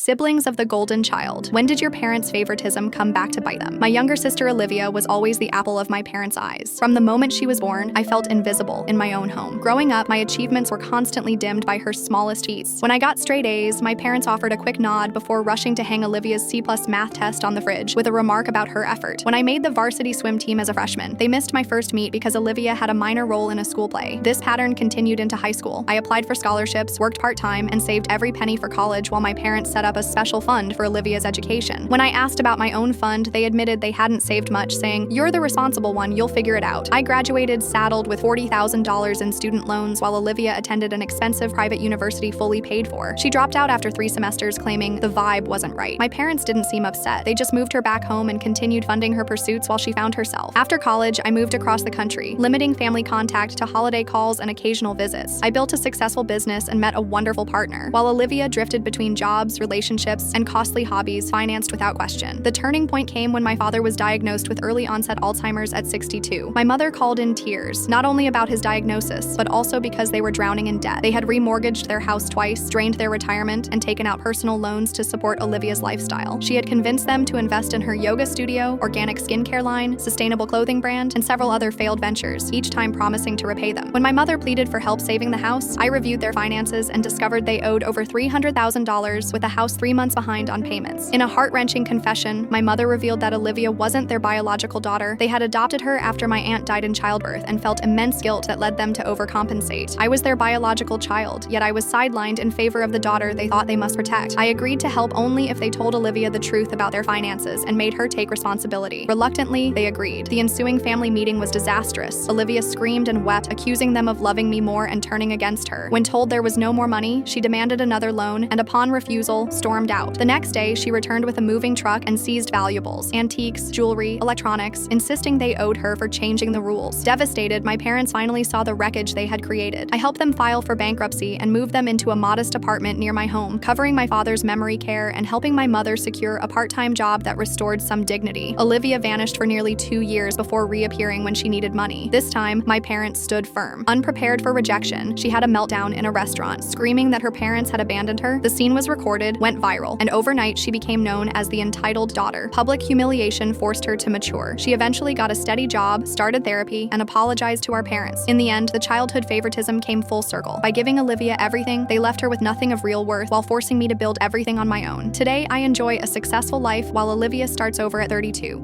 Siblings of the golden child. When did your parents' favoritism come back to bite them? My younger sister Olivia was always the apple of my parents' eyes. From the moment she was born, I felt invisible in my own home. Growing up, my achievements were constantly dimmed by her smallest feats. When I got straight A's, my parents offered a quick nod before rushing to hang Olivia's C+ math test on the fridge with a remark about her effort. When I made the varsity swim team as a freshman, they missed my first meet because Olivia had a minor role in a school play. This pattern continued into high school. I applied for scholarships, worked part-time, and saved every penny for college while my parents set up a special fund for Olivia's education. When I asked about my own fund, they admitted they hadn't saved much, saying, "You're the responsible one, you'll figure it out." I graduated saddled with $40,000 in student loans while Olivia attended an expensive private university fully paid for. She dropped out after 3 semesters claiming the vibe wasn't right. My parents didn't seem upset. They just moved her back home and continued funding her pursuits while she found herself. After college, I moved across the country, limiting family contact to holiday calls and occasional visits. I built a successful business and met a wonderful partner, while Olivia drifted between jobs, relationships, and costly hobbies financed without question. The turning point came when my father was diagnosed with early onset Alzheimer's at 62. My mother called in tears, not only about his diagnosis, but also because they were drowning in debt. They had remortgaged their house twice, drained their retirement, and taken out personal loans to support Olivia's lifestyle. She had convinced them to invest in her yoga studio, organic skincare line, sustainable clothing brand, and several other failed ventures, each time promising to repay them. When my mother pleaded for help saving the house, I reviewed their finances and discovered they owed over $300,000 with the house 3 months behind on payments. In a heart-wrenching confession, my mother revealed that Olivia wasn't their biological daughter. They had adopted her after my aunt died in childbirth and felt immense guilt that led them to overcompensate. I was their biological child, yet I was sidelined in favor of the daughter they thought they must protect. I agreed to help only if they told Olivia the truth about their finances and made her take responsibility. Reluctantly, they agreed. The ensuing family meeting was disastrous. Olivia screamed and wept, accusing them of loving me more and turning against her. When told there was no more money, she demanded another loan and upon refusal, stormed out. The next day, she returned with a moving truck and seized valuables, antiques, jewelry, electronics, insisting they owed her for changing the rules. Devastated, my parents finally saw the wreckage they had created. I helped them file for bankruptcy and moved them into a modest apartment near my home, covering my father's memory care and helping my mother secure a part-time job that restored some dignity. Olivia vanished for nearly 2 years before reappearing when she needed money. This time, my parents stood firm. Unprepared for rejection, she had a meltdown in a restaurant, screaming that her parents had abandoned her. The scene was recorded, went viral, and overnight she became known as the entitled daughter. Public humiliation forced her to mature. She eventually got a steady job, started therapy, and apologized to our parents. In the end, the childhood favoritism came full circle. By giving Olivia everything, they left her with nothing of real worth while forcing me to build everything on my own. Today, I enjoy a successful life while Olivia starts over at 32.